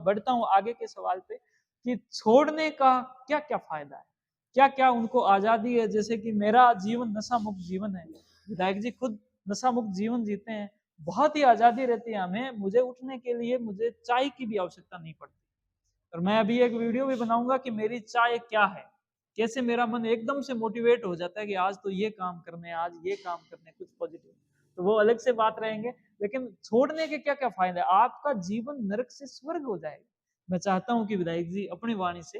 बढ़ता हूँ आगे के सवाल पे कि छोड़ने का क्या-क्या फ़ायदा है? क्या-क्या उनको आज़ादी है? जैसे कि मेरा जीवन नशा मुक्त जीवन है। विधायक जी खुद नशा मुक्त जीवन जीते हैं। बहुत ही आज़ादी रहती है हमें। मुझे उठने के लिए मुझे चाय की भी आवश्यकता नहीं पड़ती। और मैं अभी एक वीडियो भी बनाऊँगा कि मेरी चाय क्या है? कैसे मेरा मन एकदम से मोटिवेट हो जाता है कि आज तो ये काम करने हैं, आज ये काम करने हैं, कुछ पॉजिटिव। तो वो अलग से बात रहेंगे, लेकिन छोड़ने के क्या-क्या फ़ायदे हैं? आपका जीवन नरक से स्वर्ग हो जाएगा। मैं चाहता हूँ कि विधायक जी अपनी वाणी से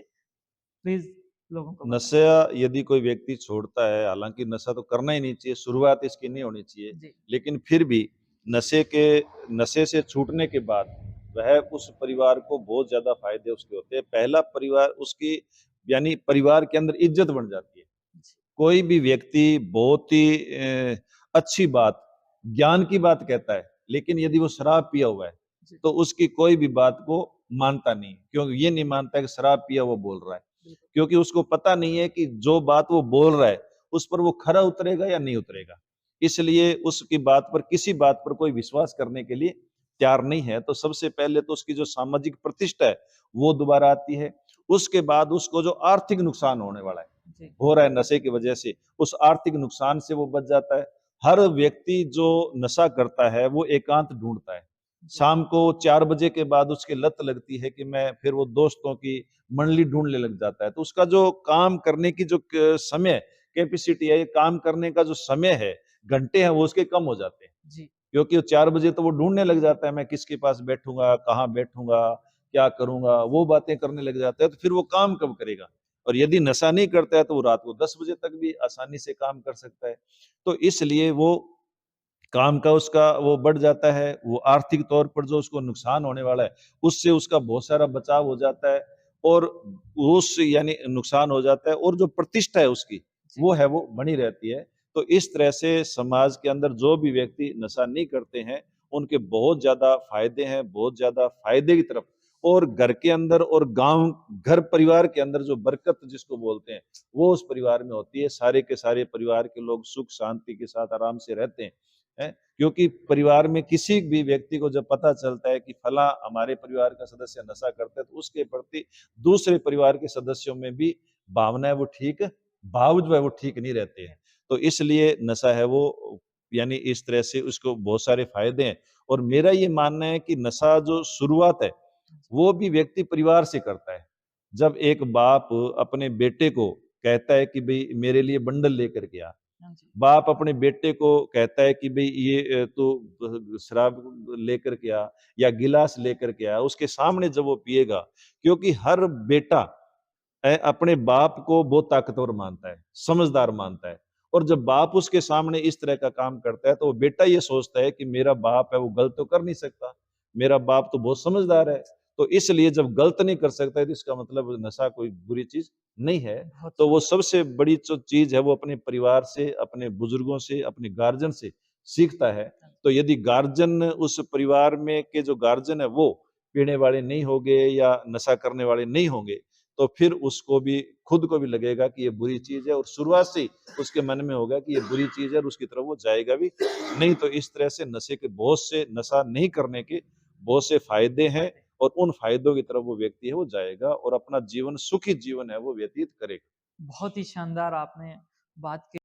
प्लीज़ लोगों को बताएँ। नशा यदि कोई व्यक्ति छोड़ता है, हालाँकि नशा तो करना ही नहीं चाहिए, शुरुआत इसकी नहीं होनी चाहिए। जी, लेकिन फिर भी नशे से छूटने के बाद वह उस परिवार को बहुत ज़्यादा फ़ायदे उसके होते हैं। पहला परिवार उसकी यानी परिवार के अंदर इज़्ज़त बन जाती है। जी, कोई भी व्यक्ति बहुत ही अच्छी बात, ज्ञान की बात कहता है, लेकिन यदि वो शराब पिया हुआ है, जी, तो उसकी कोई भी बात को मानता नहीं। क्योंकि ये नहीं मानता कि शराब पिया हुआ बोल रहा है। बिल्कुल। क्योंकि उसको पता नहीं है कि जो बात वो बोल रहा है, उस पर वो खरा उतरेगा या नहीं उतरेगा। इसलिए उसकी बात पर किसी बात पर कोई विश्वास करने के लिए तैयार नहीं है। तो सबसे पहले तो उसकी जो सामाजिक प्रतिष्ठा है, वो दोबारा आती है। उसके बाद उसको जो आर्थिक नुकसान होने वाला है, जी, हो रहा है नशे की वजह से, उस आर्थिक नुकसान से वो बच जाता है। हर व्यक्ति जो नशा करता है, वो एकांत ढूँढता है। जी, शाम को 4 बजे के बाद उसकी लत लगती है कि मैं फिर वो दोस्तों की मंडली ढूँढने लग जाता है। तो उसका जो काम करने की जो क समय कैपेसिटी है, काम करने का जो समय है, घंटे हैं, वो उसके कम हो जाते हैं। जी, क्योंकि वो 4 बजे तो वो ढूँढने लग जाता है, मैं किसके पास बैठूँगा, कहाँ बैठूँगा, क्या करूँगा, वो बातें करने लग जाता है, तो फिर वो काम कब करेगा? और यदि नशा नहीं करता है, तो वो रात को 10 बजे तक भी आसानी से काम कर सकता है। तो इसलिए वो काम का उसका वो बढ़ जाता है, वो आर्थिक तौर पर जो उसको नुकसान होने वाला है, उससे उसका बहुत सारा बचाव हो जाता है और उस यानी नुकसान हो जाता है और जो प्रतिष्ठा है उसकी, जी, वो है वो बनी रहती है। तो इस तरह से समाज के अंदर जो भी व्यक्ति नशा नहीं करते हैं, उनके बहुत ज़्यादा फ़ायदे हैं, बहुत ज़्यादा फ़ायदे की तरफ और घर के अंदर और गाँव घर परिवार के अंदर जो बरकत जिसको बोलते हैं, वो उस परिवार में होती है। सारे के सारे परिवार के लोग सुख शांति के साथ आराम से रहते हैं। हैं? क्योंकि परिवार में किसी भी व्यक्ति को जब पता चलता है कि फला हमारे परिवार का सदस्य नशा करता है, तो उसके प्रति दूसरे परिवार के सदस्यों में भी भावनाएँ वो ठीक भाव जो है वो ठीक नहीं रहते हैं। तो इसलिए नशा है वो यानी इस तरह से उसको बहुत सारे फ़ायदे हैं और मेरा ये मानना है कि नशा जो शुरुआत है, वो भी व्यक्ति परिवार से करता है। जब एक बाप अपने बेटे को कहता है कि भई मेरे लिए बंडल लेकर के आ, हाँ जी, बाप अपने बेटे को कहता है कि भई ये तू शराब लेकर के आ या गिलास लेकर के आ, उसके सामने जब वो पिएगा क्योंकि हर बेटा अपने बाप को बहुत ताकतवर मानता है, समझदार मानता है और जब बाप उसके सामने इस तरह का काम करता है, तो वो बेटा ये सोचता है कि मेरा बाप है, वो गलत तो कर नहीं सकता, मेरा बाप तो बहुत समझदार है। तो इसलिए जब गलत नहीं कर सकता है, तो इसका मतलब नशा कोई बुरी चीज़ नहीं है। बहुत तो वो शानदार। सबसे बड़ी जो चीज़ है वो अपने परिवार से, अपने बुजुर्गों से, अपने गार्जियन से सीखता है। हाँ जी, तो यदि गार्जियन उस परिवार में के जो गार्जियन है वो पीने वाले नहीं होंगे या नशा करने वाले नहीं होंगे, तो फिर उसको भी खुद को भी लगेगा कि ये बुरी चीज़ है और शुरुआत से ही उसके मन में होगा कि ये बुरी चीज़ है और उसकी तरफ वो जाएगा भी नहीं। तो इस तरह से नशे के बहुत से नशा नहीं करने के बहुत से फ़ायदे हैं फ़ायदे। और उन फ़ायदों की तरफ वो व्यक्ति है वो जाएगा और अपना जीवन सुखी जीवन है वो व्यतीत करेगा। बहुत ही शानदार आपने बात की।